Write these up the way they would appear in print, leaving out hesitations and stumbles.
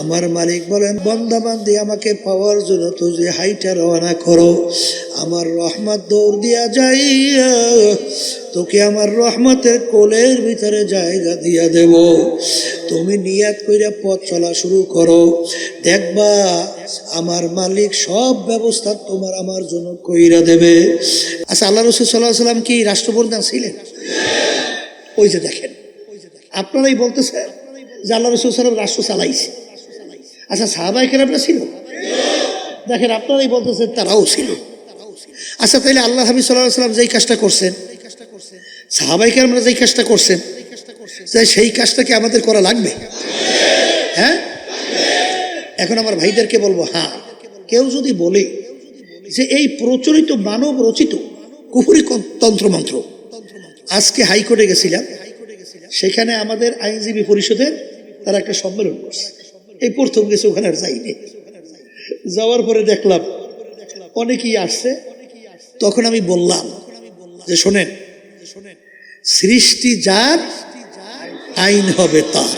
আমার মালিক বলেন, বান্দা বান্দি আমাকে পাওয়ার জন্য তুই হাইটা রওনা করো, আমার রহমত দৌড় দিয়া যাইয়া তোকে আমার রহমতের কোলের ভিতরে জায়গা দিয়া দেব। তুমি নিয়াত কইরা পথ চলা শুরু করো, দেখবা আমার মালিক সব ব্যবস্থা তোমার আমার জন্য কইরা দেবে। আচ্ছা, আল্লাহ রাসূল সাল্লাল্লাহু আলাইহি ওয়াসাল্লাম কি রাষ্ট্রপ্রধান ছিলেন? ওই যে দেখেন, আপনারাই বলতেছে যে আল্লাহ রাসূল সাল্লাল্লাহু আলাইহি ওয়াসাল্লাম রাষ্ট্র চালাইছে। আচ্ছা, সাহাবায়ে কেরামরা ছিল? দেখেন, আপনারাই বলতেছেন তারাও ছিল। আচ্ছা, তাইলে আল্লাহ হাবিব সাল্লাল্লাহু আলাইহি ওয়াসাল্লাম যেই কাজটা করছেন, সাহাবায়ে কেরামরা যেই কাজটা করছেন, সেই কাজটা কি আমাদের করা লাগবে? হ্যাঁ। এখন আমার ভাইদেরকে বলবো, হ্যাঁ, কেউ যদি বলে যে এই প্রচলিত মানব রচিত কুফরি তন্ত্রমন্ত্র, আজকে হাইকোর্টে গেছিলাম, সেখানে আমাদের আইনজীবী পরিষদের তারা একটা সম্মেলন করছে। এই প্রথম গেছে, ওখানে আর যাইনি। যাওয়ার পরে দেখলাম অনেকেই আসছে। তখন আমি বললাম যে শোনেন, সৃষ্টি যার, আইন হবে তার।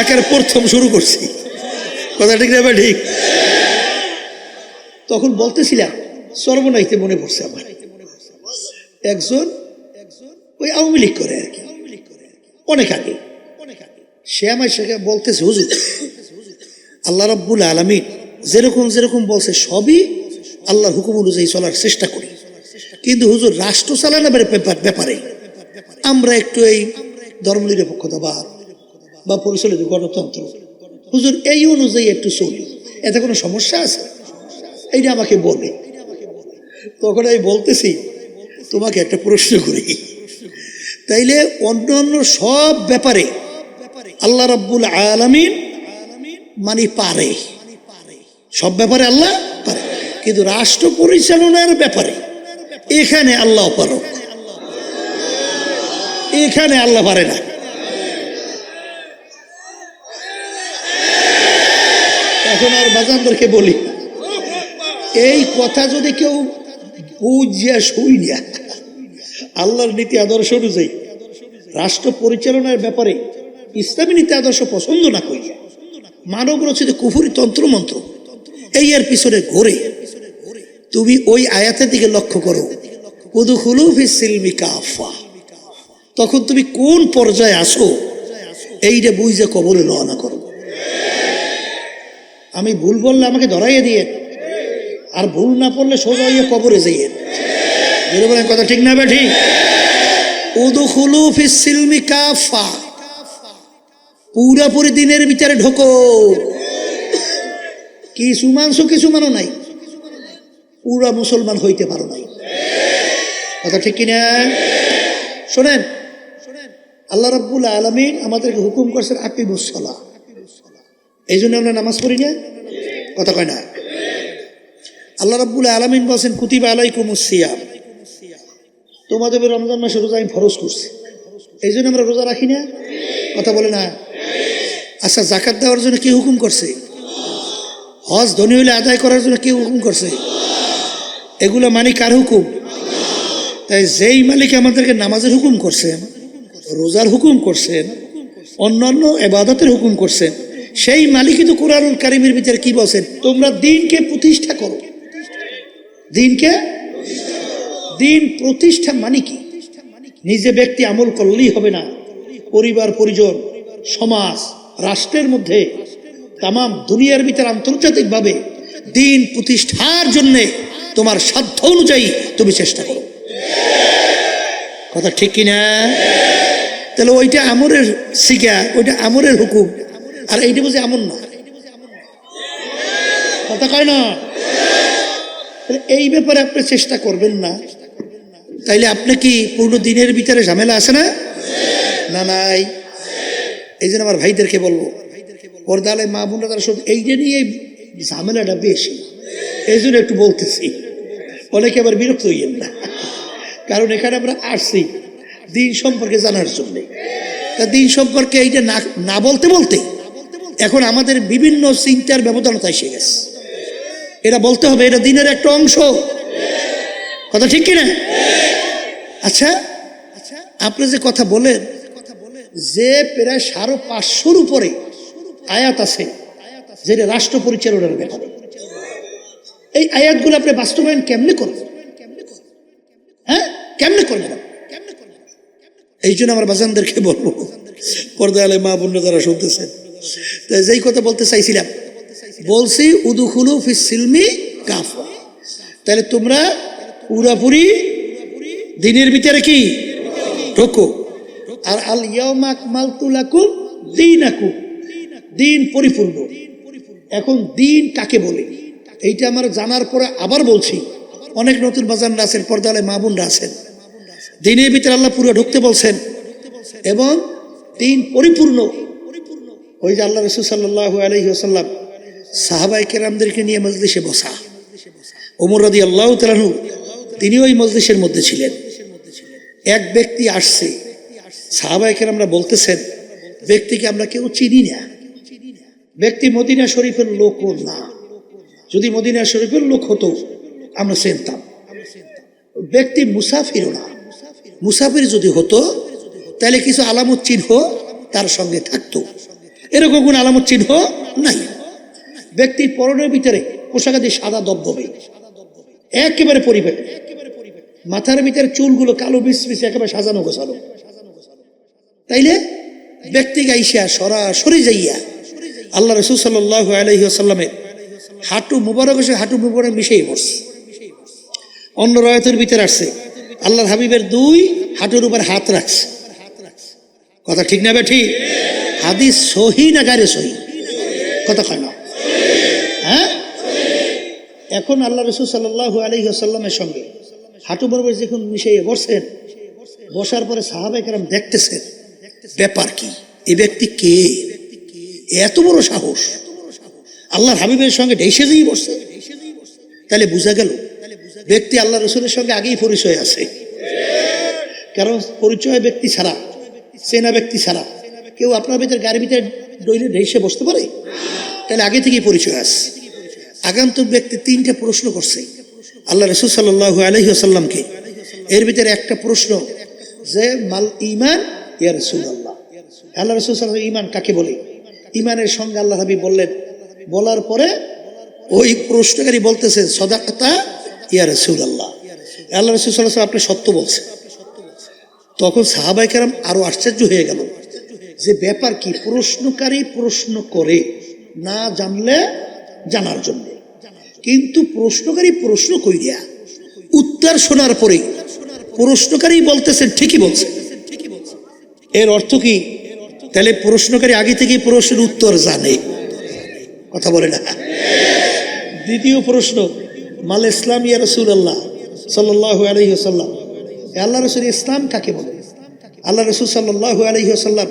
একের প্রথম শুরু করছি, কথা ঠিক না? ঠিক। তখন বলতেছিলাম, সর্বনাইতে মনে পড়ছে আমার একজন, ওই আওয়ামী লীগ করে আর কি, অনেক আগে, সে আমার সেখানে বলতেছে, হুজুর আল্লাহ রাব্বুল আলামিন যেরকম যেরকম বলছে সবই আল্লাহর হুকুম অনুযায়ী চলার চেষ্টা করি, কিন্তু হুজুর রাষ্ট্র চালানোর ব্যাপারে আমরা একটু এই ধর্মনিরপেক্ষতাবাদ বা পরিচালিত গণতন্ত্র, হুজুর এই অনুযায়ী একটু চলি, এতে কোনো সমস্যা আছে? এইটা আমাকে বলে। তখন আমি বলতেছি, তোমাকে একটা প্রশ্ন করি, তাইলে অন্য অন্য সব ব্যাপারে আল্লাহ রাব্বুল আলামিন মানে পারে, সব ব্যাপারে আল্লাহ পারে, কিন্তু রাষ্ট্র পরিচালনার ব্যাপারে এখানে আল্লাহ পারো, এখানে আল্লাহ পারে না। এখন আর বাজানদেরকে বলি, এই কথা যদি কেউ বুঝিয়া শুইয়া আল্লাহর নীতি আদর্শ অনুযায়ী রাষ্ট্র পরিচালনার ব্যাপারে ইসলামী নীতি আদর্শ পছন্দ না করিয়া মানব রচিত কুফরি তন্ত্রমন্ত্র এই এর পিছনে ঘোরে, তুমি ওই আয়াতের দিকে লক্ষ্য করো, উদখুলু ফিস সিলমি কাফা, তখন তুমি কোন পর্যায়ে আসো এইটা বুঝে কবরে রওনা করো। আমি ভুল বললে আমাকে ধরাইয়ে দিয়ে, আর ভুল না পড়লে সোজা হইয়ে কবরে যাইয়ে। বলেন কথা ঠিক না? ঠিক। উদখুলু ফিস সিলমি কাফা, পুরাপুরি দিনের ভিতরে ঢোকো। কিছু মানছো, কিছু মানো নাই, পুরা মুসলমান হইতে পারো নাই। কথা ঠিক কিনা? শোনেন, আল্লাহ রাব্বুল আলামিন আমাদেরকে হুকুম করছেন আকিমুস সালাহ, এই জন্য আমরা নামাজ পড়ি না, কথা কয় না। আল্লাহ রাব্বুল আলামিন বলছেন কুতিবা আলাইকুমুস সিয়াম, তোমাদের রমজান মাসে রোজা আমি ফরজ করছি, এই জন্য আমরা রোজা রাখি না, কথা বলে না। আচ্ছা, যাকাত দেওয়ার জন্য কি হুকুম করছে? হজ ধনী হইলে আদায় করার জন্য কি হুকুম করছে? এগুলো মানি কার হুকুম? তাই যেই মালিক আমাদেরকে নামাজের হুকুম করছেন, রোজার হুকুম করছেন, অন্যান্য ইবাদতের হুকুম করছেন, সেই মালিকই তো কুরআনুল কারীমের ভিতরে কি বলছেন? তোমরা দিনকে প্রতিষ্ঠা করো। দিনকে, দিন প্রতিষ্ঠা মানে কি? নিজে ব্যক্তি আমল করলেই হবে না, পরিবার পরিজন সমাজ রাষ্ট্রের মধ্যে তাম দুনিয়ার ভিতরে আন্তর্জাতিকভাবে দিন প্রতিষ্ঠার জন্যে তোমার সাধ্য অনুযায়ী তুমি চেষ্টা করো, কথা ঠিক কিনা? তাহলে ওইটা আমরের শিখা, ওইটা আমরের হুকুম, আর এইটা বুঝে আমর না, কথা কয় না। এই ব্যাপারে আপনি চেষ্টা করবেন না, তাইলে আপনি কি পূর্ণ দিনের ভিতরে ঝামেলা আছে না? না, নাই। এই জন্য আমার ভাইদেরকে বলবো, পর্দালে মা বোনরা তারা সব এইটা নিয়ে ঝামেলাটা বেশি, এই জন্য একটু বলতেছি, অনেকে আবার বিরক্ত হইয়েন না, কারণ এখানে আমরা আসছি দিন সম্পর্কে জানার জন্য। তা দিন সম্পর্কে এইটা না বলতে বলতে এখন আমাদের বিভিন্ন চিন্তার ব্যবধানতা এসে গেছে। এটা বলতে হবে, এটা দিনের একটা অংশ, কথা ঠিক কিনা? আচ্ছা, আপনি যে কথা বলেন যে প্রায় 550-র উপরে আয়াত আছে যেটা রাষ্ট্র পরিচালনার ব্যাপারে। এই আয়াতগুলো আপনি বাস্তবায়ন কেমনে করবেন? হ্যাঁ, কেমনে করবেন? এই জন্য আমার বাজানদেরকে বলবো, পর্দা আলে মা বোন যারা শুনতেছেন, যেই কথা বলতে চাইছিলাম, বলছি উদুখুলু ফিস সিলমি কাফা। তাহলে তোমরা পুরাপুরি দিনের ভিতরে কি ঢোকো। আর আল ইয়াউমা আকমালতু লাকুম দীনাকুম, দিন পরিপূর্ণ। এখন দিন কাকে বলে এইটা আমার জানার পরে আবার বলছি, অনেক নতুন বাজানরা আছেন, পর্দা আলে মা বোনরা আছেন, দিনের ভিতরে আল্লাহ পুরো ঢুকতে বলছেন এবং দিন পরিপূর্ণ। ওই যে আল্লাহ রাসূল সাল্লাল্লাহু আলাইহি ওয়াসাল্লাম সাহাবায়ে কেরামদেরকে নিয়ে মজলিসে বসা, ওমর রাদিয়াল্লাহু তাআলা আনহু তিনি ওই মজলিসের মধ্যে ছিলেন। এক ব্যক্তি আসছে, সাহাবায়ে কেরামরা বলতেছেন ব্যক্তিকে আমরা কেউ চিনি না, ব্যক্তি মদিনা শরীফের লোকও না, যদি মদিনা শরীফের লোক হতো আমরা চিনতাম। ব্যক্তি মুসাফিরও না, মুসাফির যদি হতো তাহলে কিছু আলামত চিহ্ন তার সঙ্গে থাকতো, এরকম কোন আলামত চিহ্ন নাই। ব্যক্তির পরনের ভিতরে পোশাকাদি সাদা দবদবে, একেবারে পরিপাটি, মাথার ভিতরে চুলগুলো কালো বিছবিছে, একেবারে সাজানো গোছানো। তাইলে ব্যক্তি গাইসা সরাসরি যাইয়া আল্লাহ রাসূল সাল্লাল্লাহু আলাইহি ওয়াসাল্লামের হাঁটু মুবারক এসে হাঁটু মুবারক মিশিয়ে পড়ছে। অন্য রায়াতের ভিতরে আসছে আল্লাহর হাবিবের 2 হাঁটুর উপর হাত রাখছে। কথা ঠিক না বেঠি? হাদিস সহি না গায়রে সহি? কথা কয় না? হ্যাঁ, এখন আল্লাহ রাসূল সাল্লাল্লাহু আলাইহি ওয়াসাল্লামের সঙ্গে হাঁটু বরাবর যখন মিশিয়ে বসছেন, বসার পরে সাহাবায়ে কেরাম দেখতেছেন ব্যাপার কি, এই ব্যক্তি কে, এত বড় সাহস আল্লাহর হাবিবের সঙ্গে ঢেসে দিয়ে বসছে। তাহলে বোঝা গেল ব্যক্তি আল্লাহ রসুলের সঙ্গে আগেই পরিচয় আছে। কারণ পরিচয় ব্যক্তি ছাড়া, চেনা ব্যক্তি ছাড়া কেউ আপনার ভিতরে গাড়ির ভিতরে ডইলে ঢেসে বসতে পারে? তাহলে আগে থেকেই পরিচয় আছে। আগন্তুক ব্যক্তি 3টা প্রশ্ন করছে আল্লাহ রাসূল সাল্লাল্লাহু আলাইহি ওয়াসাল্লামকে। এর ভিতরে একটা প্রশ্ন যে মাল ঈমান ইয়া রাসূলুল্লাহ, আল্লাহ রাসূল সাল্লাল্লাহু আলাইহি ঈমান কাকে বলে? ঈমানের সঙ্গে আল্লাহ হাবিব বললেন, বলার পরে ওই প্রশ্নকারী বলতেছে সাদাকাতা ইয়া রাসূলুল্লাহ, আল্লাহ রাসূল সাল্লাল্লাহু আলাইহি ওয়াসাল্লাম আপনি সত্য বলছেন। তখন সাহাবায়ে কেরাম আরো আশ্চর্য হয়ে গেল যে ব্যাপার কি, প্রশ্নকারী প্রশ্ন করে না জানলে জানার জন্য, কিন্তু প্রশ্নকারী প্রশ্ন কইরা উত্তর শোনার পরে প্রশ্নকারী বলতেছেন ঠিকই বলছেন। এর অর্থ কি? তাহলে প্রশ্নকারী আগে থেকেই প্রশ্নের উত্তর জানে। কথা বলে না? দ্বিতীয় প্রশ্ন, মাল ইসলাম ইয়া রাসূলুল্লাহ সাল্লাল্লাহু আলাইহি ওয়াসাল্লাম, আল্লাহ রাসূল ইসলাম কাকে বলে? আল্লাহ রাসূল সাল্লাল্লাহু আলাইহি ওয়াসাল্লাম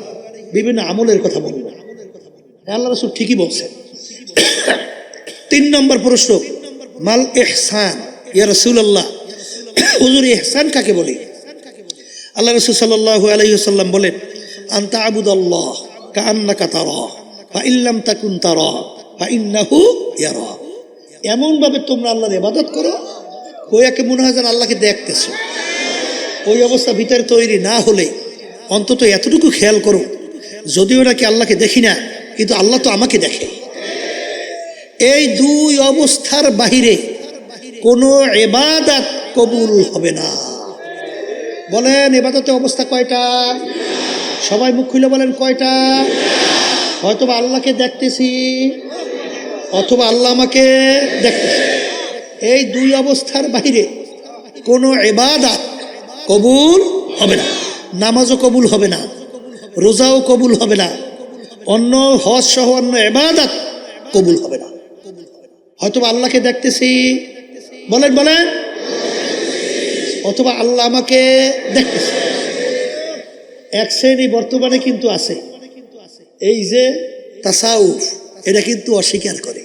বিভিন্ন আমলের কথা বললেন, আল্লাহ রাসূল ঠিকই বলছেন। 3 নম্বর প্রশ্ন, মাল ইহসান ইয়া রাসূলুল্লাহ, হুজুর ইহসান কাকে বলে? আল্লাহ রাসূল সাল্লাল্লাহু আলাইহি ওয়াসাল্লাম বলেন, আনতা আবুদাল্লাহ কাআন্নাকা তারা ফা ইল্লাম তাকুন তারা ফা ইন্নাহু ইয়ারা। এমন ভাবে তোমরা আল্লাহর ইবাদত করো ওয়াকে মনে হয় যেন আল্লাহকে দেখতেছো। ওই অবস্থা ভিতরে তৈরি না হলে অন্তত এতটুকু খেয়াল করো, যদিও নাকি আল্লাহকে দেখি না কিন্তু আল্লাহ তো আমাকে দেখে। এই 2 অবস্থার বাহিরে কোনো ইবাদত কবুল হবে না। বলেন ইবাদতের অবস্থা কয়টা? সবাই মুখ খুলে বলেন কয়টা? হয়তো আল্লাহকে দেখতেছি অথবা আল্লাহ আমাকে দেখতেছি। এই 2 অবস্থার বাইরে কোনো ইবাদত কবুল হবে না। নামাজও কবুল হবে না, রোজাও কবুল হবে না, অন্য হজ সহ অন্য ইবাদত কবুল হবে না। হয়তো আল্লাহকে দেখতেছি, বলেন বলেন, অথবা আল্লাহ আমাকে দেখতেছে। এক শ্রেণী বর্তমানে কিন্তু আছে, এই যে তাসাউফ, এটা কিন্তু অস্বীকার করে।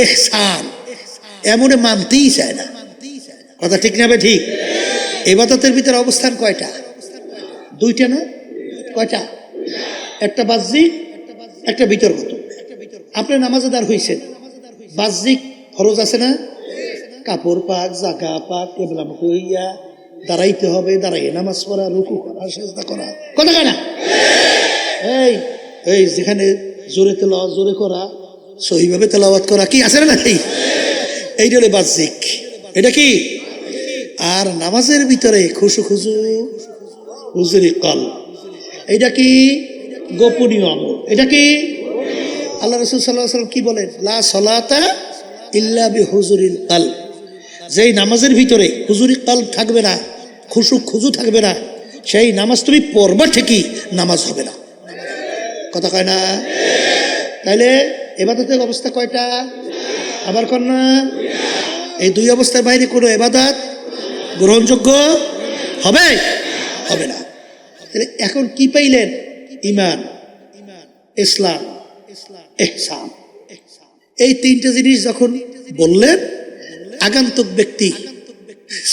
ইহসান এমন মানতেই চায় না। কথা ঠিক না? ঠিক। ইবাদতের ভিতরে অবস্থান কয়টা? 2টা না? কয়টা? একটা বাহ্যিক, একটা ভিতরগত। আপনি নামাজেদার হইছেন, বাহ্যিক ফরজ আছে না? কাপড় পাক, জাগা পাক, কেবলামুখী হইয়া দাঁড়াইতে হবে, দাঁড়াইয়ে নামাজ পড়া, রুকু করা, সিজদা করা, কথা কয় না? এই এই যেখানে জোরে তেলাওয়াত জোরে করা, সহিভাবে তেলাওয়াত করা, কি আছে না নাই? এইটা হলো বাহ্যিক, এটা কি? আর নামাজের ভিতরে খুশু খুশু হুজুরি কল, এইটা কি? গোপনীয় আমল। এটা কি? আল্লাহ রাসূল সাল্লাল্লাহু আলাইহি ওয়াসাল্লাম কি বলেন? লা সলাতা ইল্লা বিহুজুরিল কলব। যেই নামাজের ভিতরে হুজুরি কলব থাকবে না, খুশু খুজু থাকবে না, সেই নামাজ তুমি পড়বা ঠিকই, নামাজ হবে না। কথা কয় না? তাইলে ইবাদতের অবস্থা কয়টা? আবার কর না, এই দুই অবস্থার বাইরে কোনো ইবাদত গ্রহণযোগ্য হবে হবে না। তাহলে এখন কি পাইলেন? ঈমান, ইসলাম, ইহসান। এই তিনটা জিনিস যখন বললেন, আগন্তুক ব্যক্তি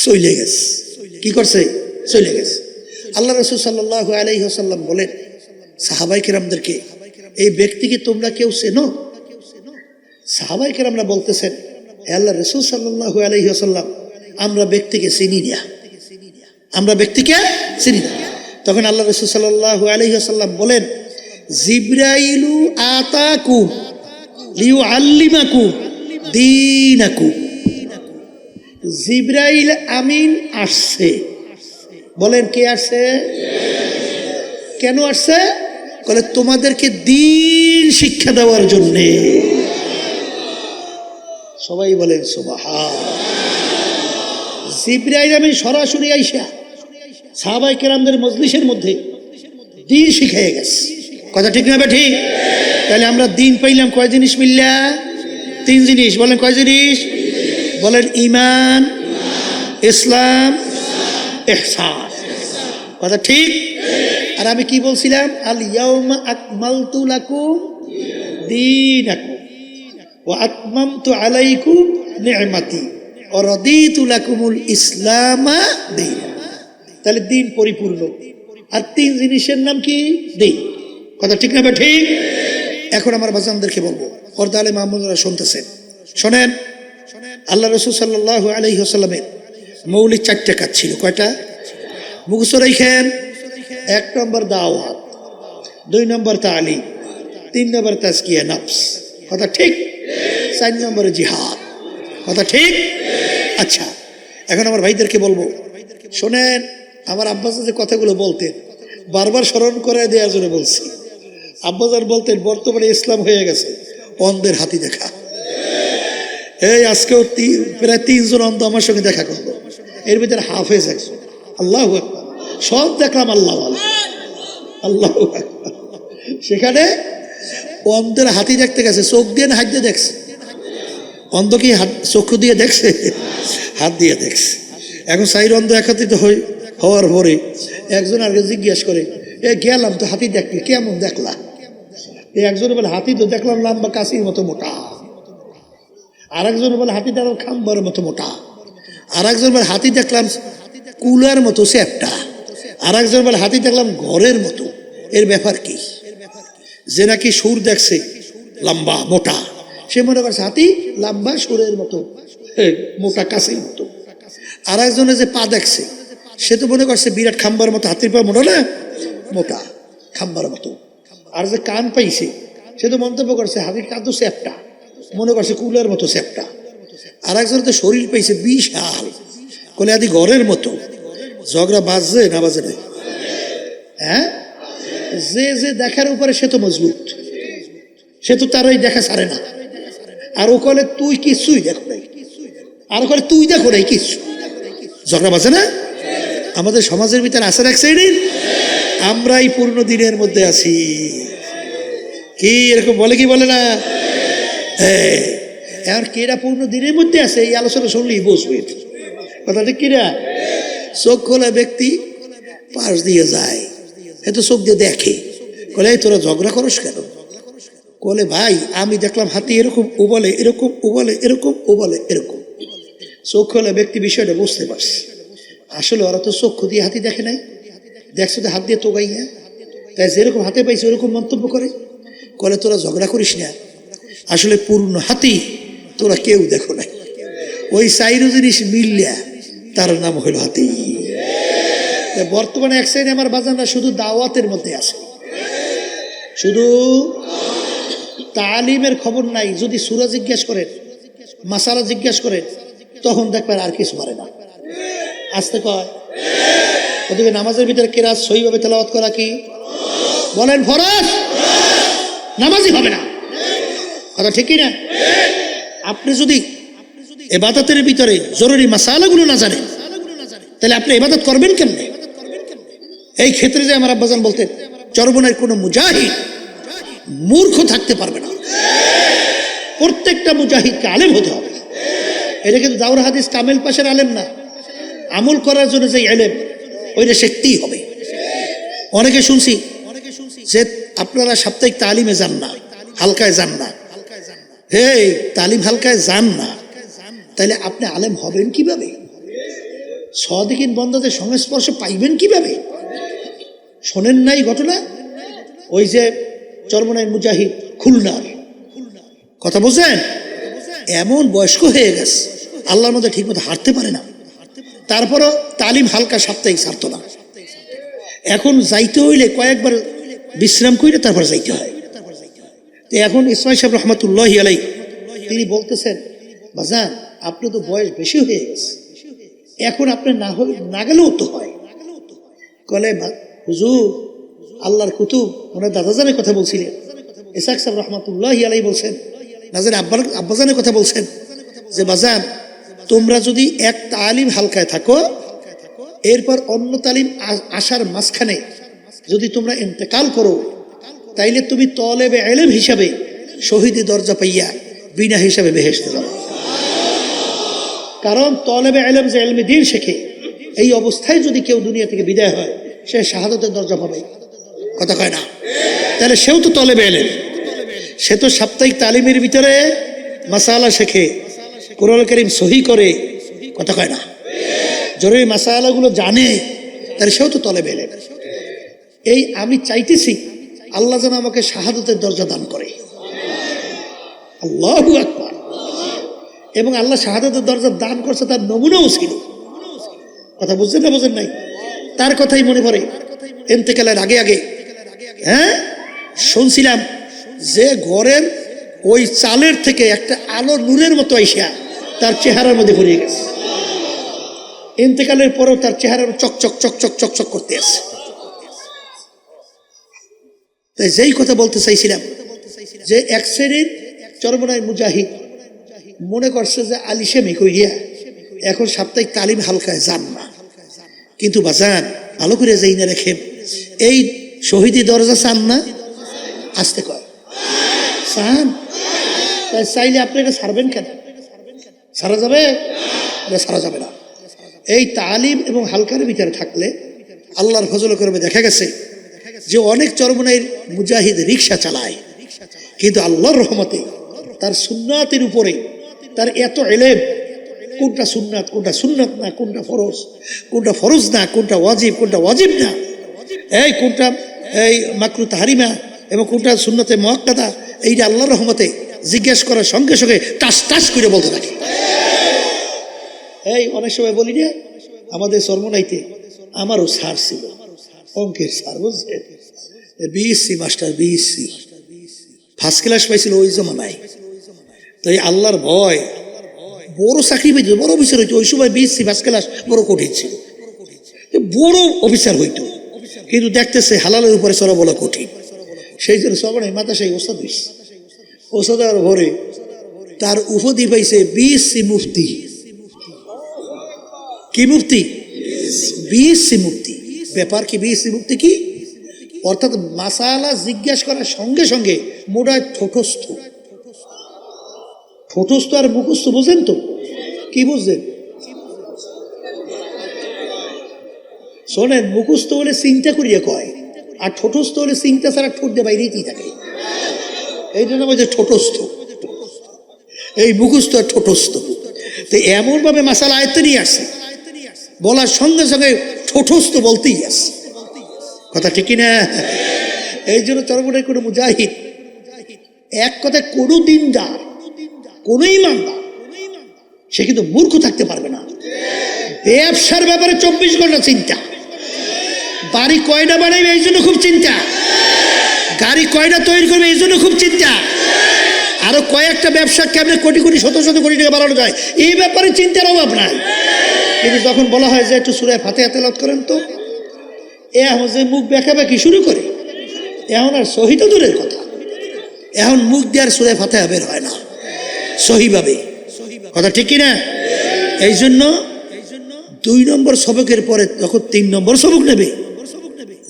চলে গেছে। কি করছে? চলে গেছে। আল্লাহ রাসূল সাল্লাল্লাহু আলাইহি ওয়াসাল্লাম বলেন সাহাবায়ে কেরামদেরকে, এই ব্যক্তিকে তোমরা কেউ চেনো? সাহাবায়ে কেরামরা বলতেছেন, হে আল্লাহর রাসূল সাল্লাল্লাহু আলাইহি ওয়াসাল্লাম, আমরা ব্যক্তিকে চিনি না, আমরা ব্যক্তিকে চিনি না। তখন আল্লাহ রাসূল সাল্লাল্লাহু আলাইহি ওয়াসাল্লাম বলেন, জিবরাইলু আতাকুম লিউআল্লিমাকুম দীনাকুম। জিবরাইল আমিন আসছে। বলেন কে আসছে? কেন আসছে? বলে তোমাদেরকে দ্বীন শিক্ষা দেওয়ার জন্য। সবাই বলেন সুবহান। জিবরাইল আমিন সরাসরি আইসা সাহাবায়ে কেরামদের মজলিসের মধ্যে দ্বীন শিখিয়ে গেছে। কথা ঠিক না? ঠিক। তাহলে আমরা দ্বীন পাইলাম কয় জিনিস মিললা? তিন জিনিস। বলেন কয় জিনিস? বলেন ঈমান, ইসলাম, ইহসান। কথা ঠিক? আর আমি কি বলছিলাম? আল ইয়াউমা আকমালতু লাকুম দীনাকুম ওয়া আতমামতু আলাইকুম নি'মাতি ওয়া রাদিতু লাকুমুল ইসলামা দীনা। তাহলে দ্বীন পরিপূর্ণ। আর তিন জিনিসের নাম কি? দ্বীন। কথা ঠিক না? ঠিক। এখন আমার বাজানদেরকে বলবো, পর্দা আলে মাহমুদরা শুনতেছেন, শোনেন। আল্লাহ রাসূল সাল্লাল্লাহু আলাইহি ওয়াসাল্লামের মৌলিক চারটা কাজ ছিল। কয়টা? মুখস্থ রাখেন। 1 নম্বর দাওয়াত, 2 নম্বর তালিম, 3 নম্বর তাজকিয়া নফস। কথা ঠিক? 4 নম্বরে জিহাদ। কথা ঠিক? আচ্ছা, এখন আমার ভাইদেরকে বলবো, শোনেন। আমার আব্বাস যে কথাগুলো বলতেন, বারবার স্মরণ করে দেওয়ার জন্য বলছি। আব্বাজান বলতেন বর্তমানে ইসলাম হয়ে গেছে অন্ধের হাতি দেখা। এই আজকেও প্রায় 3 জন অন্ধ আমার সঙ্গে দেখা করলো, এর ভিতরে হাফেজ একজন। আল্লাহু আকবার। সব দেখলাম আল্লাহ আল্লাহু আকবার। সেখানে অন্ধের হাতি দেখতে গেছে, চোখ দিয়ে হাত দিয়ে দেখছে। অন্ধ কি চক্ষু দিয়ে দেখছে? হাত দিয়ে দেখছে। এখন সাইর অন্ধ একত্রিত হওয়ার পরে একজন আগে জিজ্ঞেস করে, এ গেলাম তো হাতি দেখলি, কেমন দেখলা? একজন বলে হাতি তো দেখলাম লম্বা কাশির মতো মোটা। আর একজন বলে হাতি দেখলাম খাম্বার মতো মোটা। আর একজন বলে হাতি দেখলাম কুলার মতো চ্যাপটা। আর একজন বলে হাতি দেখলাম ঘরের মতো। এর ব্যাপার কি? যে নাকি সুর দেখছে লম্বা মোটা, সে মনে করছে হাতি লম্বা সুরের মতো মোটা কাশির মতো। আর একজনে যে পা দেখছে, সে তো মনে করছে বিরাট খাম্বার মতো, হাতির পা মোটা না, মোটা খাম্বার মতো। আর যে কান পাইছে, সে তো মন্তব্য করছে হাতির কান তো চ্যাপটা, মনে করছে কুলার মতো চ্যাপটা। আর একজন তো শরীর পাইছে বিশাল, বলে আদি ঘরের মতো। ঝগড়া বাজছে না বাজে না? হ্যাঁ, যে যে দেখার উপরে সে তো মজবুত, সে তো তার ওই দেখা ছাড়ে না। আর ও কলে তুই কিছুই দেখো নাই, আর কলে তুই দেখো নাই কিছু। ঝগড়া বাজে না? আমাদের সমাজের ভিতরে আসে এক শ্রেণীর, আমরাই পূর্ণ দিনের মধ্যে আছি। কি এরকম বলে কি বলে না? হ্যাঁ, এখন কেরা পূর্ণ দিনের মধ্যে আছে, এই আলোচনা শুনলেই বসবে। কথা ঠিক কিনা? চোখ খোলা ব্যক্তি পাশ দিয়ে যায়, এত চোখ দিয়ে দেখে, বলে এই তোরা ঝগড়া করস কেন? বলে ভাই আমি দেখলাম হাতি এরকম, ও বলে এরকম, ও বলে এরকম, ও বলে এরকম। চোখ খোলা ব্যক্তি বিষয়টা বুঝতে পারছে। আসলে ওরা তো চক্ষু দিয়ে হাতি দেখে নাই, দেখছো তো হাত দিয়ে তোগাই। হ্যাঁ, তাই যেরকম হাতে পাইছে ওরকম মন্তব্য করে। বলে তোরা ঝগড়া করিস না, আসলে পূর্ণ হাতি তোরা কেউ দেখো নাই। ওই চাইরো জিনিস মিললা তার নাম হইল হাতি। বর্তমানে এক শ্রেণী আমার বাজানরা শুধু দাওয়াতের মধ্যে আছে, শুধু তালিমের খবর নাই। যদি সূরা জিজ্ঞেস করেন, মাসালা জিজ্ঞেস করেন, তখন দেখবেন আর কিছু পারে না। আসতে কয় ওদিকে নামাজের ভিতরে কেরাত সহিভাবে তেলাওয়াত করা কি বলেন ফরজ? নামাজই হবে না। কথা ঠিক কি না? আপনি যদি ইবাদতের ভিতরে জরুরি মাসালাগুলো না জানেন, তাহলে আপনি ইবাদত করবেন কেমনে? এই ক্ষেত্রে যে আমার আব্বাজান বলতেন, চরমনের কোনো মুজাহিদ মূর্খ থাকতে পারবে না। প্রত্যেকটা মুজাহিদকে আলেম হতে হবে। এটা কিন্তু দাওরা হাদিস কামেল পাশের আলেম না, আমল করার জন্য যে আলেম, ওইটা শিখতেই হবে। অনেকে শুনছি যে আপনারা সাপ্তাহিক তালিমে যান না, হালকায় যান না। হে, তালিম হালকায় যান না, তাহলে আপনি আলেম হবেন কিভাবে? সদিকিন বন্দাদের সংস্পর্শে পাইবেন কিভাবে? শোনেন নাই ঘটনা? ওই যে চরমনাই মুজাহিদ খুলনার কথা বলছেন, এমন বয়স্ক হয়ে গেছে, আল্লাহর মধ্যে ঠিক মতো হাঁটতে পারে না, তারপরও তালিম হালকা সাপ্তাহিক ছাড়ত না। এখন যাইতে হইলে কয়েকবার বিশ্রাম করে তারপর যাইতে হয়। এখন ইসমাইল সাহেব রহমতুল্লাহ আলাই তিনি বলতেছেন, বাজান আপনি তো বয়স বেশি হয়ে গেছে, এখন আপনি না গেলেও তো হয়। কলে হুজুর আল্লাহর কুতুব ওনার দাদাজানের কথা বলছিলেন, ইসহাক সাহেব রহমতুল্লাহ আলাই বলছেন, নাজের আব্বাজানের কথা বলছেন যে বাজান তোমরা যদি এক তালিম হালকায় থাকো, এরপর অন্য তালিম আসার মাঝখানে যদি তোমরা ইন্তেকাল করো, তাইলে তুমি তলেবে ইলম হিসাবে শহীদি দরজা পাইয়া বিনা হিসাবে বেহেশতে যাবে। কারণ তলেবে ইলম যে ইলমে দ্বীন শেখে, এই অবস্থায় যদি কেউ দুনিয়া থেকে বিদায় হয়, সে শাহাদাতের দরজা পাবে। কথা কয় না? তাহলে সেও তো তলেবে ইলম, সে তো সাপ্তাহিক তালিমের ভিতরে মাসালা শেখে, কোরআন কারীম সহি করে। কথা কয় না? জরুরি মাসালাগুলো জানে, তাহলে সেও তো তলেবে ইলম। এই আমি চাইতেছি আল্লাহ যেন আমাকে শাহাদাতের দরজা দান করে। আল্লাহু আকবার। এবং আল্লাহ শাহাদাতের দরজা দান করছে, তার নমুনাও ছিল। কথা বুঝছেন না বোঝেন নাই? তার কথাই মনে পড়ে ইন্তেকালের আগে আগে, হ্যাঁ শুনছিলাম যে ঘরের ওই চালের থেকে একটা আলো নূরের মতো আইসা তার চেহারার মধ্যে ভরিয়ে গেছে। ইন্তেকালের পরেও তার চেহারার চকচক চকচক চকচক করতে আছে। তাই যেই কথা বলতে চাইছিলাম যে এক শ্রেণীর চরমনাই মুজাহিদ মনে করছে যে আলিশেমি কইয়া এখন সাপ্তাহিক তালিম হালকায় যান না। কিন্তু বাজান ভালো করে যাই না রেখেন, এই শহীদি দরজা চান না? আসতে কয় চান? তাই চাইলে আপনি এটা ছাড়বেন কেন? ছাড়া যাবে? ছাড়া যাবে না। এই তালিম এবং হালকার ভিতরে থাকলে আল্লাহর ফজল করবে দেখা গেছে যে অনেক চরমনাইর মুজাহিদ রিক্সা চালায়, কিন্তু আল্লাহর রহমতে তার সুন্নাতের উপরে তার এত ইলম, কোনটা সুন্নাত কোনটা সুন্নাত না, কোনটা ফরজ না, কোনটা ওয়াজিব না, এই কোনটা এই মাকরু তাহরিমা এবং কোনটা সুন্নতে মুআক্কাদা, এইটা আল্লাহর রহমতে জিজ্ঞেস করার সঙ্গে সঙ্গে টাস টাস করে বলতে থাকে। এই অনেক সময় বলি না, আমাদের চরমনাইতে আমারও স্যার ছিল, অঙ্কের স্যার, বুঝছেন, BSc master, BSc first class পাইছিল ওই জমানায়। তো এই আল্লাহর ভয় বড় চাকরি পেয়েছিল, বড় অফিসার হইতো। ওই সময় বিএসসি ফার্স্ট ক্লাস বড় কঠিন ছিল, বড় অফিসার হইতো, কিন্তু দেখতেছে হালালের উপরে চলা বলা কঠিন। সেই জন্য সবাই মাথা সেই ওস্তাদ হইছে, ওস্তাদের ভরে তার উপাধি পাইছে বিএসসি মুফতি। কি মুফতি? বিএসসি মুফতি। ব্যাপার কি বিএসসি মুফতি কি? অর্থাৎ মাসালা জিজ্ঞাসা করার সঙ্গে সঙ্গে মোড়ায় ঠোঁটস্থ আর মুখস্থ, বোঝেন তো? কি বুঝলেন? শোনেন, মুখস্থ হলে চিন্তা করিয়া কয়, আর ঠোঁটস্থ হলে চিন্তা ছাড়া ঠোঁট দিয়ে বাইরেই থাকে। এই জন্য বলছে ঠোঁটস্থ, এই মুখস্থ আর ঠোঁটস্থ। তো এমন ভাবে মাসালা আয়ত্তে নিয়ে আসে, বলার সঙ্গে সঙ্গে ঠোঁটস্থ বলতেই আসে। কথা ঠিক না? এই জন্য চরমনাই কোনো মুজাহিদ এক কথায় কোনো দিনদার, কোন ইমানদার, সে কিন্তু মূর্খ থাকতে পারবে না। ব্যবসার ব্যাপারে 24 ঘন্টা চিন্তা, বাড়ি কয়টা বানাইবে এই জন্য খুব চিন্তা, গাড়ি কয়টা তৈরি করবে এই জন্য খুব চিন্তা, আরো কয়েকটা ব্যবসা কেমনে কোটি কোটি শত শত কোটি টাকা বাড়ানো যায় এই ব্যাপারে চিন্তার অভাব নাই। কিন্তু যখন বলা হয় যে একটু সূরা ফাতিহা তেলাওয়াত করেন তো, এখন যে মুখ বেঁকাবেঁকি শুরু করে, এখন আর সহি তো দূরের কথা, এখন মুখ দিয়ে আর সূরা ফাতিহা বের হয় না সহিভাবে। কথা ঠিক কিনা? এই জন্য 2 নম্বর সবকের পরে যখন 3 নম্বর সবক নেবে,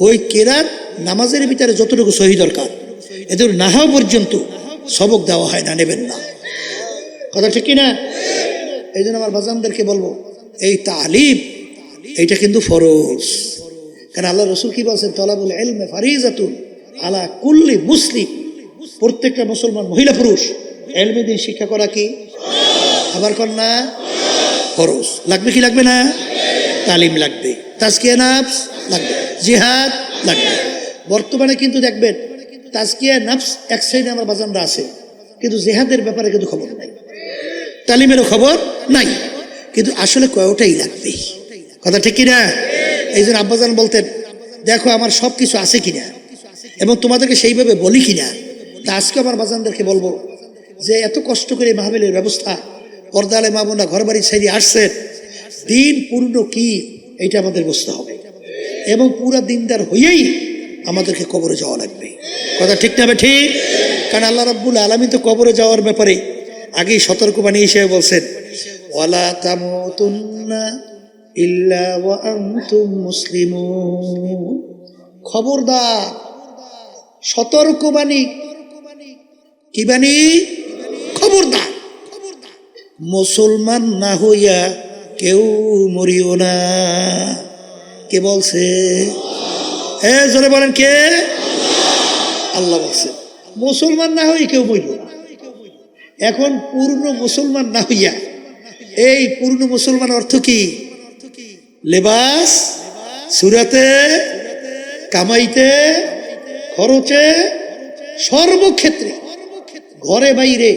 ওই কেরাত নামাজের ভিতরে যতটুকু সহি দরকার এদের না হওয়া পর্যন্ত সবক দেওয়া হয় না, নেবেন না। কথা ঠিক কিনা? এই জন্য আমার বাজানদেরকে বলবো, এই তালিম এইটা কিন্তু ফরজ। কারণ আল্লাহ রসুল কি বলছেন, তলাবুল ইলমি ফারিজাতুন আলা কুল্লি মুসলিম, প্রত্যেকটা মুসলমান মহিলা পুরুষ ইলমি দ্বীন শিক্ষা করা কি আবার কন্যা ফরজ। লাগবে কি লাগবে না? তালিম লাগবে, তাজকিয়া নাফস লাগবে, জিহাদ লাগবে। বর্তমানে কিন্তু দেখবেন তাজকিয়া নাফস এক সাইডে আমার বাজানরা আছে, কিন্তু জিহাদের ব্যাপারে কিন্তু খবর নাই, তালিমেরও খবর নাই, কিন্তু আসলে কয়টাই লাগবে। কথা ঠিক কিনা? এই জন্য আব্বাজান বলতেন, দেখো আমার সব কিছু আছে কিনা এবং তোমাদেরকে সেইভাবে বলি কিনা। তা আজকে আমার বাজানদেরকে বলবো যে এত কষ্ট করে মাহফিলের ব্যবস্থা, পর্দালে মা বোনরা ঘর বাড়ি ছেড়ে আসছেন, দিন পূর্ণ কি এইটা আমাদের বুঝতে হবে এবং পুরা দিনদার হয়েই আমাদেরকে কবরে যাওয়া লাগবে। কথা ঠিক না? ঠিক। কারণ আল্লাহ রাব্বুল আলামিন তো কবরে যাওয়ার ব্যাপারে আগেই সতর্কবাণী হিসেবে বলছেন, ওয়ালা তামুতুন্না ইল্লা ওয়া আনতুম মুসলিমুন। খবরদার, সতর্কবাণী, কি বাণী? খবরদার, মুসলমান না হইয়া কেউ মরিও না। কে বলছে? জোরে বলেন কে? আল্লাহ বলছে মুসলমান না হই কেউ মরিও না। এখন পূর্ণ মুসলমান না হইয়া, এই পূর্ণ মুসলমান অর্থ কি? লেবাস, সুরাতে, কামাইতে, খরচে, সর্বক্ষেত্রে, ঘরে বাইরে,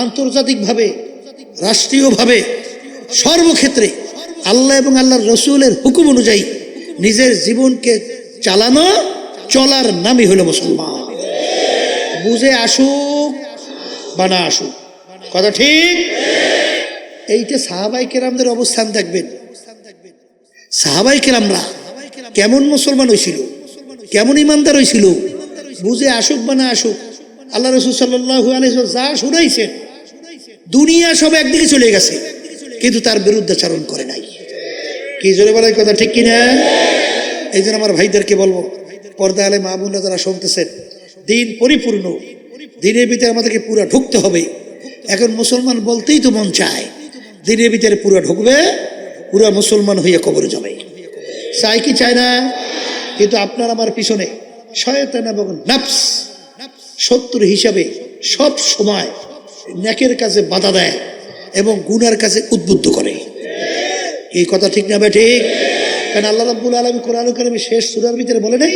আন্তর্জাতিকভাবে, রাষ্ট্রীয়ভাবে, সর্বক্ষেত্রে আল্লাহ এবং আল্লাহর রসুলের হুকুম অনুযায়ী নিজের জীবনকে চালানো, চলার নামই হলো মুসলমান। বুঝে আসুক বা না আসুক, কথা ঠিক? এইটা সাহাবায়ে কেরামদের অবস্থান দেখবেন। সাহাবায়ে কেরামরা কেমন মুসলমান হয়েছিল, কেমন ইমানদার হয়েছিল, বুঝে আসুক বা না আসুক আল্লাহ রাসূল সাল্লাল্লাহু আলাইহি ওয়াসাল্লাম যা শুনাইছেন, দুনিয়া সব একদিকে চলে গেছে, কিন্তু তার বিরুদ্ধাচরণ করে নাই। কি জোরে বলার কথা ঠিক কিনা? এই জন্য আমার ভাইদেরকে বলবো, পর্দা আলে মা বোনরা যারা শুনতেছেন, দিন পরিপূর্ণ, দিনের ভিতরে আমাদেরকে পুরা ঢুকতে হবে। এখন মুসলমান বলতেই তো মন চায়, দিনের ভিতরে পুরা ঢুকবে, পুরা মুসলমান হইয়া কবরে যাবে। চাই কি চায় না? কিন্তু আপনার আমার পিছনে শয়তান এবং নফস শত্রু হিসাবে সব সময় নেকের কাজে বাধা দেয় এবং গুনার কাজে উদ্বুদ্ধ করে। এই কথা ঠিক না? ঠিক। কারণ আল্লাহ রাব্বুল আলামিন কোরআন কারীমে শেষ সূরার ভিতরে বলে নাই,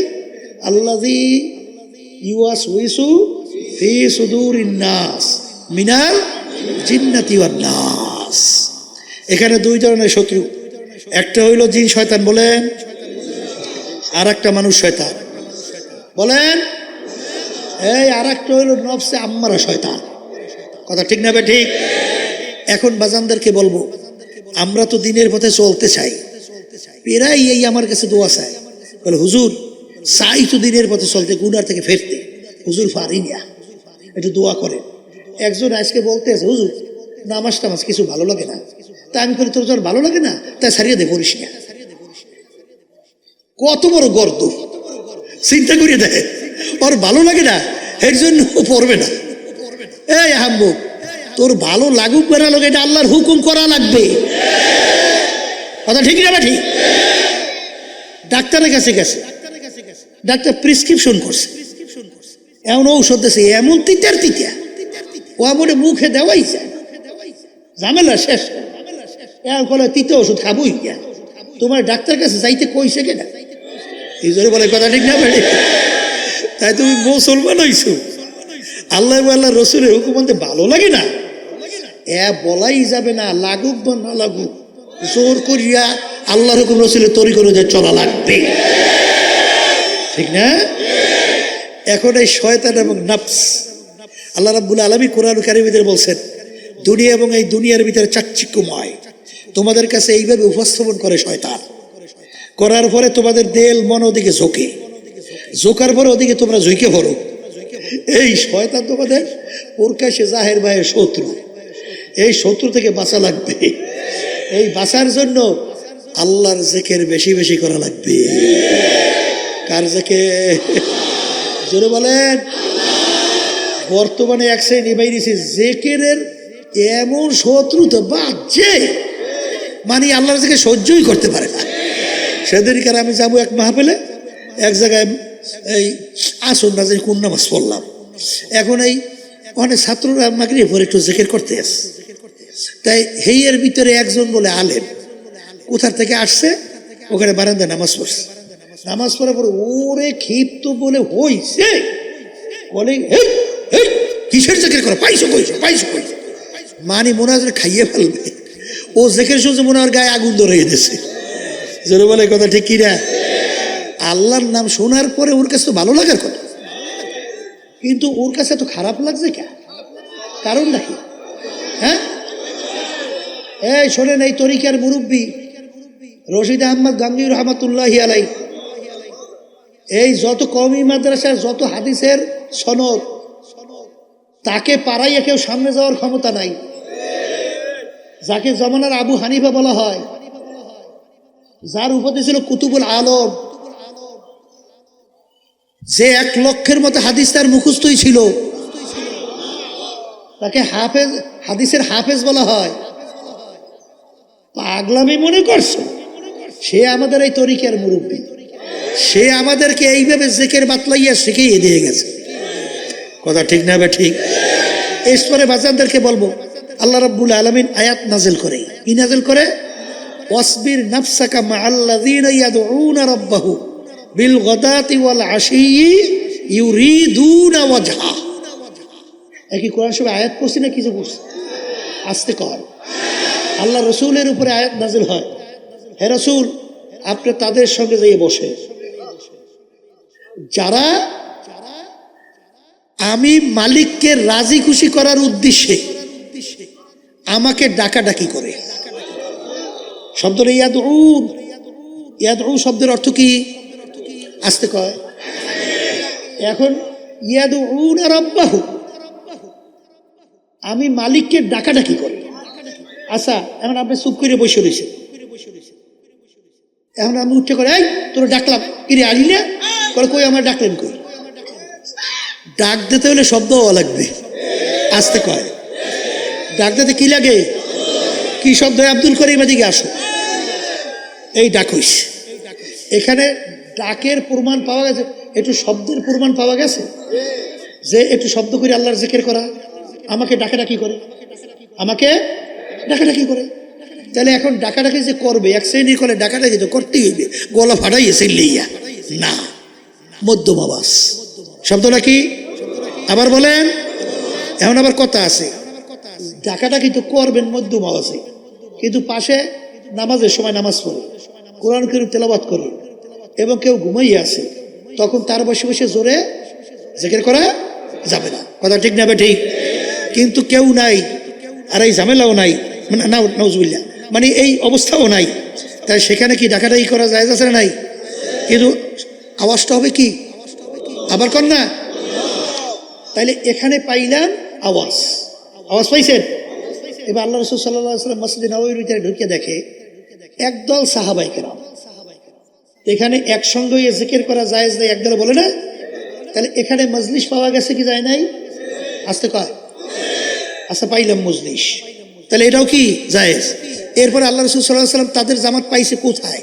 আল্লাযী ইউওয়াসউইসু ফি সুদুরিন নাস মিনাল জিন্নাতি ওয়ান নাস। এখানে 2 ধরনের শত্রু, একটা হইল জিন শয়তান বলেন, আর একটা মানুষ শয়তান বলেন, এই আর একটা হইল নফসে আম্মারা শয়তান। কথা ঠিক না? ঠিক। এখন বাজানদেরকে বলবো, আমরা তো দিনের পথে চলতে চাই, পেরাই এই আমার কাছে দোয়া চাই, বলে হুজুর চাই তো দিনের পথে চলতে, গুনার থেকে ফেরতে, হুজুর পারি না, একটু দোয়া করে। একজন আজকে বলতে আছে, হুজুর নামাজ টামাজ কিছু ভালো লাগে না। তা আমি করি, তোর তোর ভালো লাগে না, তাই ছাড়িয়ে দে, পড়িস না। কত বড় গর্দ, চিন্তা করিয়ে দেয়, ওর ভালো লাগে না এর জন্য ও পড়বে না। এই আহাম্মক, তোর ভালো লাগুক বেড়া লোক, এটা আল্লাহর হুকুম করা লাগবে। কথা ঠিক না? ঠিক। ডাক্তারের কাছে গেছে, ডাক্তার প্রেসক্রিপশন করছে, এমন ঔষধ দিয়েছে, এমন তিতার তিতা, ও আমার মুখে দেওয়াই যায়, ঝামেলা শেষ। এখন বলে তিতা ওষুধ খাবোই গিয়া, তোমার ডাক্তার কাছে যাইতে কইছে কেনা? এই জন্য বলে কথা ঠিক না? তাই তুমি মুসলমান হইছো, আল্লাহ আল্লাহ রসুলের হুকুম মানতে ভালো লাগে না, বলাই যাবে না, লাগুক বা না লাগুক, জোর করিয়া আল্লাহর হুকুম রসুলের তরিকা অনুযায়ী চলা লাগবে, ঠিক না? এখন এই শয়তান এবং নফস, আল্লাহ রাব্বুল আলামিন কোরআন কারীমের বলছেন দুনিয়া এবং এই দুনিয়ার ভিতরে চাকচিক্যময়, তোমাদের কাছে এইভাবে উপস্থাপন করে শয়তান। করার পরে তোমাদের দেল মন ওদিকে ঝোঁকে, ঝোঁকার পরে ওদিকে তোমরা ঝুঁকে পড়ো। এই শয়তান তোমাদের প্রকাশ্যে জাহের ভাইয়ের শত্রু। এই শত্রু থেকে বাঁচা লাগবে। এই বাঁচার জন্য আল্লাহর জিকির বেশি বেশি করা লাগবে। কার জিকির? জোরে বলেন। বর্তমানে এক শ্রেণী বাইরেছে জিকিরের এমন শত্রু তো বাজে, মানে আল্লাহর জিকির সহ্যই করতে পারে না। সেদিনকার আমি যাবো এক মাহফিলে, এক জায়গায় এই আসুন না যে কোন নামাজ পড়লাম, এখন এই অনেক ছাত্ররা মাগরিবের পরে একটু জিকির করতে আসে। তাই হেইয়ের ভিতরে একজন বলে আলেম, কোথার থেকে আসছে, ওখানে বারান্দায় নামাজ পড়ছে। নামাজ পড়ার পরে ওরে ক্ষিপ্ত বলে হইছে, বলে কিসের জিকির করো, পাইছো কইছো, পাইছো কইছো, মানে মনে হয় খাইয়ে ফেলবে। ও জিকির শুনছে মনে হয় গায়ে আগুন ধরে দিয়েছে। জোরে বলে কথা ঠিক কিনা? আল্লাহর নাম শোনার পরে ওর কাছে তো ভালো লাগার কথা, কিন্তু ওর কাছে তো খারাপ লাগছে কেন? কারণ নাকি? হ্যাঁ, এই শোনেন, এই তরিকার মুরব্বী রশিদ আহমদ গাঙ্গুহি রহমাতুল্লাহি আলাইহি, এই যত কওমি মাদ্রাসার যত হাদিসের সনদ, তাকে পাড়াইয়া কেউ সামনে যাওয়ার ক্ষমতা নাই। যাকে জমানার আবু হানিফা বলা হয়, যার উপাধি ছিল কুতুবুল আলম, যে 1 লক্ষের মতো হাদিস তার মুখস্থই ছিল, তাকে হাফেজ, হাদিসের হাফেজ বলা হয়। পাগলামি মনে করছে? সে আমাদের এই তরিকার মুরব্বী, সে আমাদেরকে এইভাবে জিকির বাতলাইয়া শিখিয়ে দিয়ে গেছে। কথা ঠিক না বে ঠিক? এরপরে বাচ্চাদেরকে বলবো, আল্লাহ রাব্বুল আলামিন আয়াত নাজিল করে, কি নাজিল করে? ওয়াসবির নাফসাকা মাআল্লাযীনা ইয়াদউনা রাব্বাহু বিল গাদাতি ওয়াল আশিয়্যি ইউরিদুনা ওয়াজহা। একই কোরআন শরীফে আয়াত পড়ছি না কিছু পড়ছি? আস্তে কর। আল্লাহ রসুলের উপরে আয়াত নাজিল হয়, হে রসুল আপনি তাদের সঙ্গে যেয়ে বসে, যারা আমি মালিককে রাজি খুশি করার উদ্দেশ্যে আমাকে ডাকাডাকি করে। শব্দটা ইয়াদউন, ইয়াদউ শব্দের অর্থ কি? আসতে কয়। এখন ইয়াদউনা রাব্বাহু, আমি মালিককে ডাকাডাকি করি। আচ্ছা, এখন আপনি চুপ করে বসে রয়েছে, এখন আমি উঠে করে, এই তোর ডাকলাম, কিরে আলি না? করে কই আমার ডাকলেন কই? ডাক দিতে হলে শব্দ হওয়া লাগবে। আসতে কয়। ডাক দিতে কি লাগে? কি শব্দ? আব্দুল করিম এদিকে আসো, এই ডাক হইস। এখানে ডাকের প্রমাণ পাওয়া গেছে, একটু শব্দের প্রমাণ পাওয়া গেছে, যে একটু শব্দ করে আল্লাহর জিকির করা, আমাকে ডাকাডাকি করে, আমাকে ডাকাডাকি করে। তাহলে এখন ডাকাডাকি যে করবে, এক শ্রেণীর করে ডাকাডাকি তো করতেই হইবে, গলা ফাটাইয়েছে লইয়া না, মধ্যম আওয়াজ। শব্দটা কি? আবার বলেন। এখন আবার কথা আছে, ডাকাডাকি তো করবেন মধ্যম আওয়াজে, কিন্তু পাশে নামাজের সময় নামাজ পড়ে, কোরআন কারীম তেলাওয়াত করে, এবং কেউ ঘুমাইয়া আছে, তখন তার বসে বসে জোরে জিকির করা যাবে না। কথা ঠিক না? ঠিক। কিন্তু কেউ নাই, আর এই ঝামেলাও নাই, মানে নাউজুবিল্লাহ, মানে এই অবস্থাও নাই, তাই সেখানে কি ডাকাডাকি করা যায় আছে না? নাই। কিন্তু আওয়াজটা হবে কি? আবার কর না। তাইলে এখানে পাইলাম আওয়াজ, আওয়াজ পাইছেন? এবার আল্লাহ রাসূল সাল্লাল্লাহু আলাইহি ওয়াসাল্লাম মসজিদে নববীর ভিতরে ঢুকে দেখে একদল সাহাবায়ে কেরাম, এখানে একসঙ্গে জিকির করা জায়েজ নাই, একদলে বলে না। তাহলে এখানে মজলিস পাওয়া গেছে কি যায় নাই? আসতে কয়। আচ্ছা, পাইলাম মজলিস, তাহলে এটাও কি জায়েজ? এরপরে আল্লাহ রাসূল সাল্লাল্লাহু আলাইহি ওয়াসাল্লাম তাদের জামাত পাইছে কোথায়?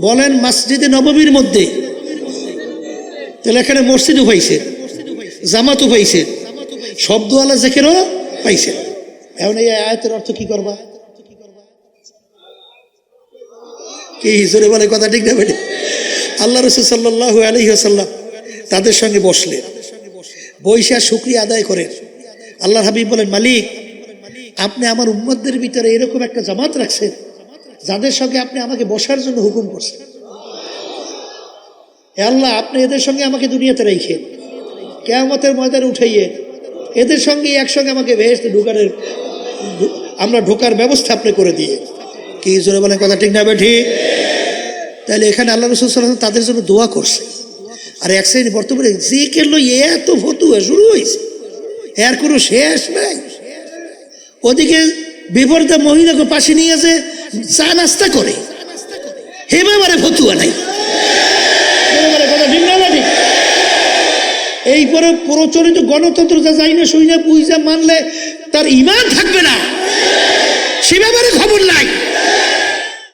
বলেন মসজিদে নববীর মধ্যে। তাহলে এখানে মসজিদও পাইছে, জামাতও পাইছে, শব্দওয়ালা জিকিরও পাইছে। এখন এই আয়াতের অর্থ কি করবা? কি জোরে বলে কথা ঠিক না বেটে? আল্লাহ রাসূল সাল্লাল্লাহু আলাইহি ওয়াসাল্লাম তাদের সঙ্গে বসলেন, বইসা শুকরিয়া আদায় করেন। আল্লাহর হাবিব বলেন, মালিক আপনি আমার উম্মতদের ভিতরে এরকম একটা জামাত রাখছেন যাদের সঙ্গে আপনি আমাকে বসার জন্য হুকুম করছেন। হে আল্লাহ, আপনি এদের সঙ্গে আমাকে দুনিয়াতে রেখে কিয়ামতের ময়দানে উঠাইয়ে এদের সঙ্গে একসঙ্গে আমাকে বেহেশতে আমরা ঢোকার ব্যবস্থা আপনি করে দিয়ে। কি জোরে বলেন কথা ঠিক না ঠিক? তাহলে এখানে আল্লাহ রাসূল সাল্লাল্লাহু আলাইহি ওয়াসাল্লাম তাদের জন্য দোয়া করছে। আর এক শ্রেণী বর্তমানে যে কেলো এত ফতুয়া শুরু হয়েছে, এর কোনো শেষ নাই। ওদিকে বিপরীতে মহিলাকে পাশে নিয়ে আছে, চা নাস্তা করে, হেবারে ফতুয়া নাই। কথা ঠিক না ঠিক? এই পরে প্রচলিত গণতন্ত্র যা যাই না শুই না বুঝা মানলে তার ঈমান থাকবে না, সে ব্যাপারে খবর নাই।